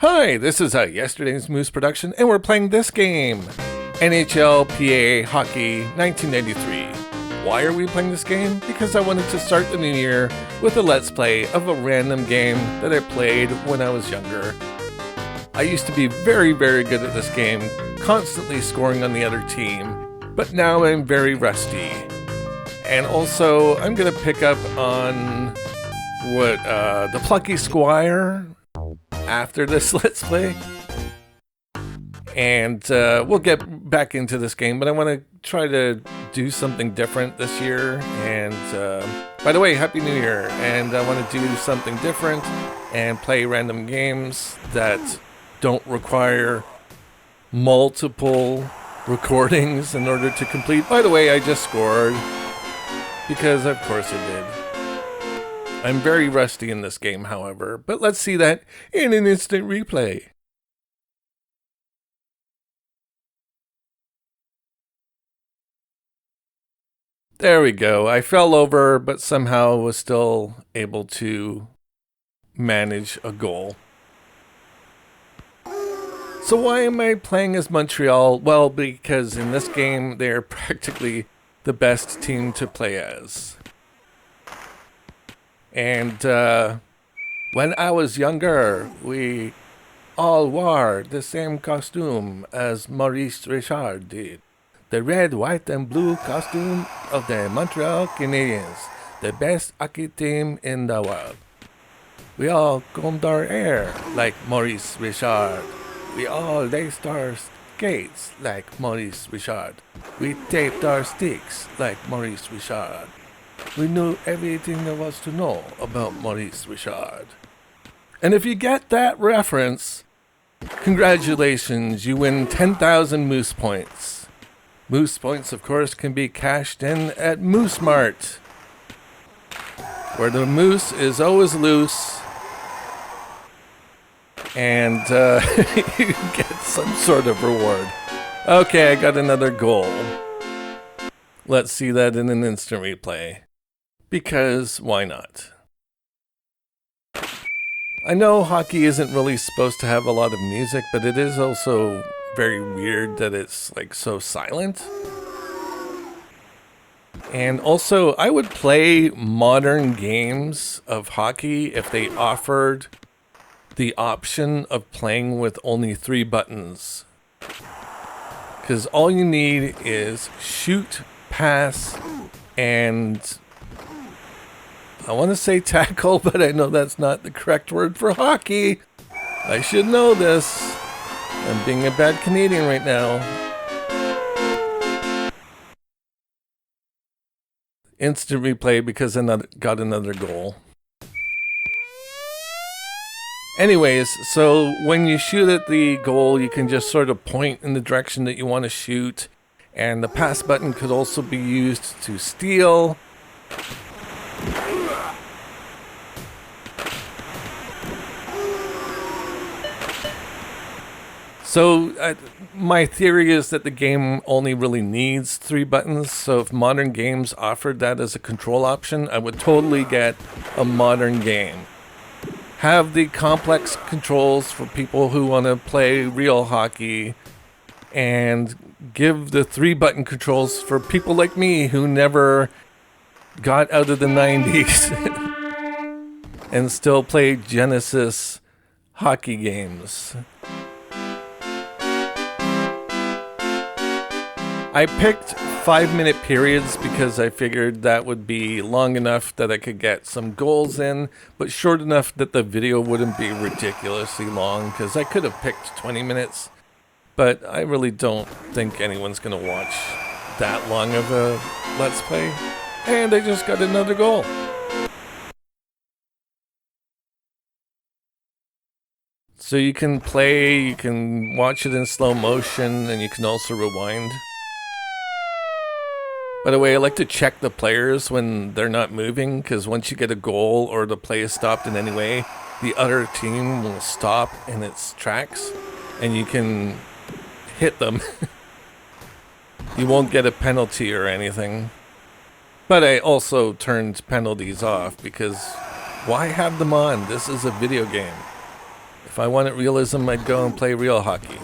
Hi, this is yesterday's Moose production, and we're playing this game, NHLPA Hockey 1993. Why are we playing this game? Because I wanted to start the new year with a let's play of a random game that I played when I was younger. I used to be very good at this game, constantly scoring on the other team, but now I'm very rusty. And also, I'm going to pick up on the Plucky Squire after this let's play, and we'll get back into this game, but I want to try to do something different this year. And by the way, Happy New Year. And I want to do something different and play random games that don't require multiple recordings in order to complete. By the way, I just scored because of course I did. I'm very rusty in this game, however, but let's see that in an instant replay. There we go. I fell over, but somehow was still able to manage a goal. So why am I playing as Montreal? Well, because in this game, they're practically the best team to play as. And when I was younger, we all wore the same costume as Maurice Richard did. The red, white, and blue costume of the Montreal Canadiens, the best hockey team in the world. We all combed our hair like Maurice Richard. We all laced our skates like Maurice Richard. We taped our sticks like Maurice Richard. We knew everything there was to know about Maurice Richard. And if you get that reference, congratulations, you win 10,000 Moose points. Moose points, of course, can be cashed in at Moose Mart, where the moose is always loose, and you get some sort of reward. Okay, I got another goal. Let's see that in an instant replay. Because why not? I know hockey isn't really supposed to have a lot of music, but it is also very weird that it's like so silent. And also, I would play modern games of hockey if they offered the option of playing with only 3 buttons. Because all you need is shoot, pass, and I want to say tackle, but I know that's not the correct word for hockey. I should know this. I'm being a bad Canadian right now. Instant replay because I got another goal. Anyways, so when you shoot at the goal, you can just sort of point in the direction that you want to shoot. And the pass button could also be used to steal. So my theory is that the game only really needs 3 buttons. So if modern games offered that as a control option, I would totally get a modern game. Have the complex controls for people who want to play real hockey, and give the 3 button controls for people like me who never got out of the 90s and still play Genesis hockey games. I picked 5-minute periods because I figured that would be long enough that I could get some goals in, but short enough that the video wouldn't be ridiculously long, because I could have picked 20 minutes, but I really don't think anyone's going to watch that long of a Let's Play. And I just got another goal. So you can play, you can watch it in slow motion, and you can also rewind. By the way, I like to check the players when they're not moving, because once you get a goal or the play is stopped in any way, the other team will stop in its tracks, and you can hit them. You won't get a penalty or anything. But I also turned penalties off, because why have them on? This is a video game. If I wanted realism, I'd go and play real hockey.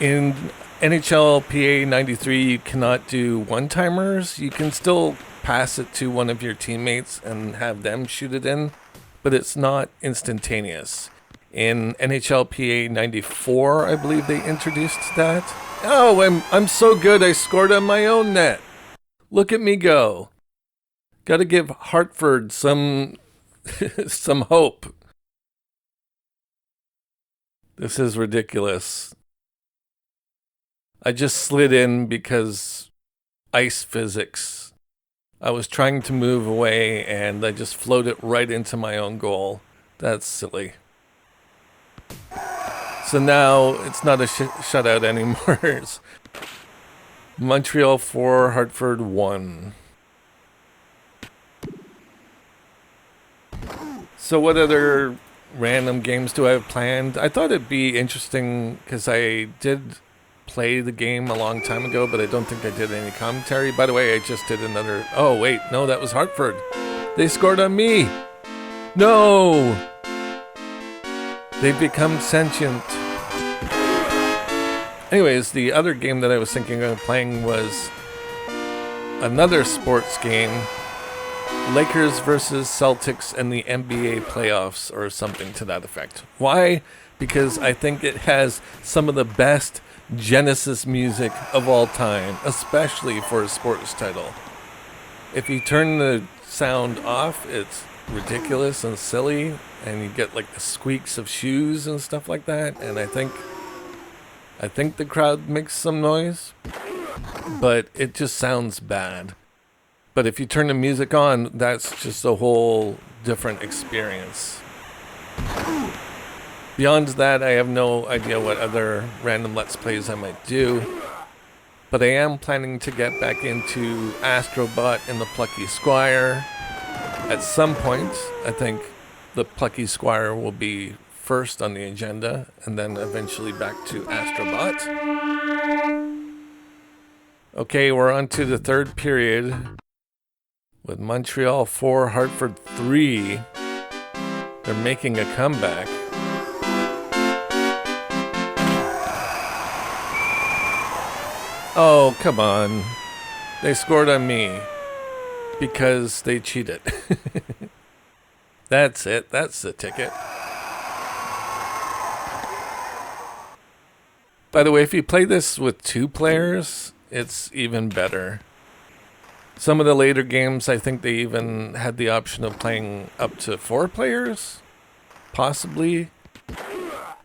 In NHLPA 93, you cannot do one-timers. You can still pass it to one of your teammates and have them shoot it in, but it's not instantaneous. In NHLPA 94, I believe they introduced that. Oh, I'm so good, I scored on my own net. Look at me go. Gotta give Hartford some some hope. This is ridiculous. I just slid in because ice physics. I was trying to move away and I just floated right into my own goal. That's silly. So now it's not a shutout anymore. It's Montreal 4, Hartford 1. So what other random games do I have planned? I thought it'd be interesting because I did play the game a long time ago, but I don't think I did any commentary. By the way, I just did another... Oh, wait. No, that was Hartford. They scored on me. No! They've become sentient. Anyways, the other game that I was thinking of playing was another sports game. Lakers versus Celtics in the NBA playoffs or something to that effect. Why? Because I think it has some of the best Genesis music of all time, especially for a sports title. If you turn the sound off, it's ridiculous and silly, and you get like the squeaks of shoes and stuff like that, and I think the crowd makes some noise, but it just sounds bad. But if you turn the music on, that's just a whole different experience. Beyond that, I have no idea what other random Let's Plays I might do. But I am planning to get back into Astrobot and the Plucky Squire. At some point, I think the Plucky Squire will be first on the agenda, and then eventually back to Astrobot. Okay, we're on to the third period with Montreal 4, Hartford 3. They're making a comeback. Oh, come on. They scored on me because they cheated. That's it. That's the ticket. By the way, if you play this with 2 players, it's even better. Some of the later games, I think they even had the option of playing up to 4 players. Possibly.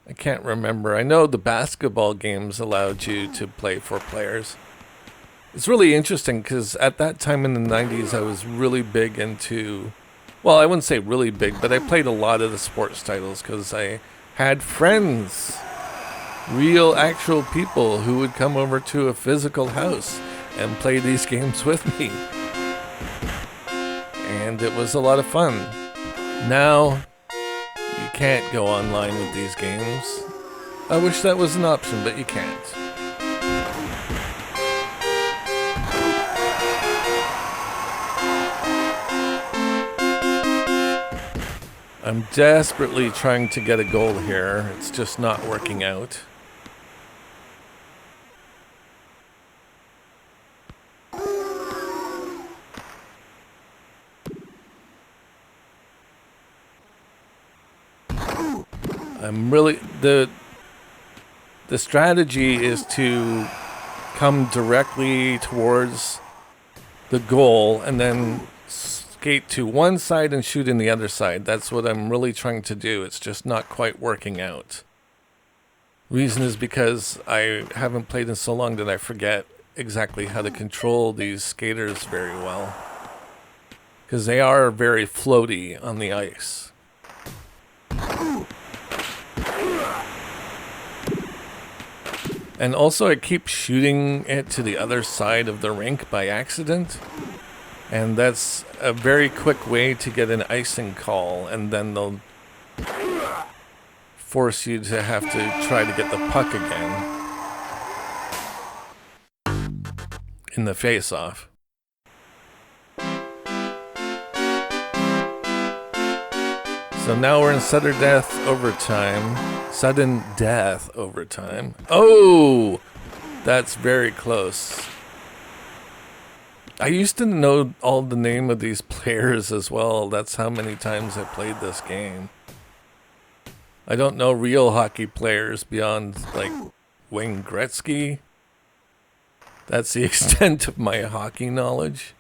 I can't remember. I know the basketball games allowed you to play 4 players. It's really interesting because at that time in the 90s, I was really big into... Well, I wouldn't say really big, but I played a lot of the sports titles because I had friends. Real, actual people who would come over to a physical house and play these games with me. And it was a lot of fun. Now, you can't go online with these games. I wish that was an option, but you can't. I'm desperately trying to get a goal here. It's just not working out. I'm really... The strategy is to come directly towards the goal and then skate to one side and shoot in the other side. That's what I'm really trying to do. It's just not quite working out. Reason is because I haven't played in so long that I forget exactly how to control these skaters very well. Because they are very floaty on the ice. And also I keep shooting it to the other side of the rink by accident. And that's a very quick way to get an icing call, and then they'll force you to have to try to get the puck again in the face-off. So now we're in sudden death overtime. Sudden death overtime. Oh! That's very close. I used to know all the name of these players as well. That's how many times I played this game. I don't know real hockey players beyond, like, Wayne Gretzky. That's the extent of my hockey knowledge.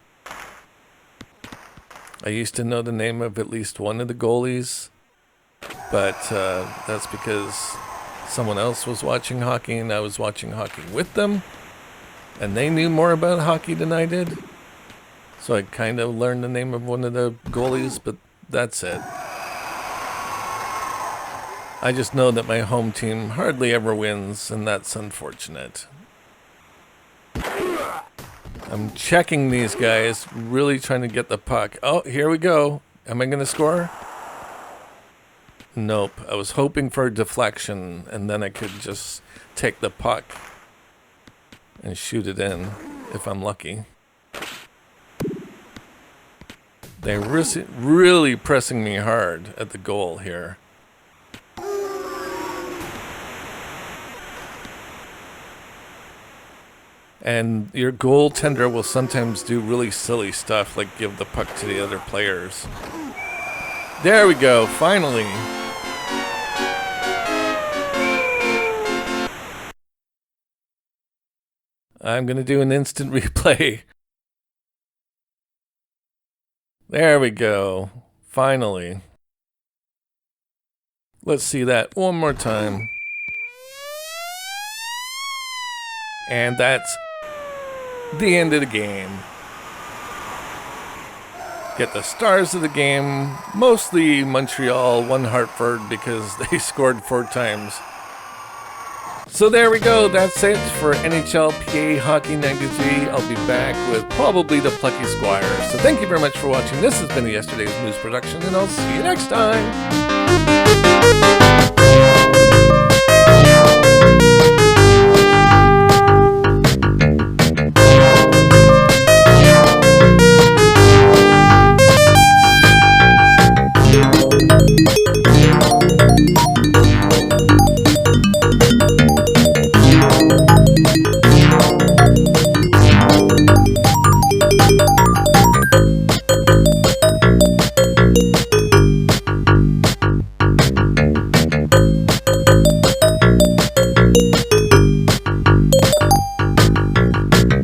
I used to know the name of at least one of the goalies, but that's because someone else was watching hockey and I was watching hockey with them, and they knew more about hockey than I did. So I kind of learned the name of one of the goalies, but that's it. I just know that my home team hardly ever wins, and that's unfortunate. I'm checking these guys, really trying to get the puck. Oh, here we go. Am I going to score? Nope. I was hoping for a deflection, and then I could just take the puck and shoot it in, if I'm lucky. They're really pressing me hard at the goal here. And your goaltender will sometimes do really silly stuff, like give the puck to the other players. There we go, finally. I'm going to do an instant replay. There we go, finally. Let's see that one more time. And that's the end of the game. Get the stars of the game, mostly Montreal, 1 Hartford, because they scored 4 times. So there we go, that's it for NHLPA Hockey 93. I'll be back with probably the Plucky Squire. So thank you very much for watching. This has been a Yesterday's Moose production, and I'll see you next time.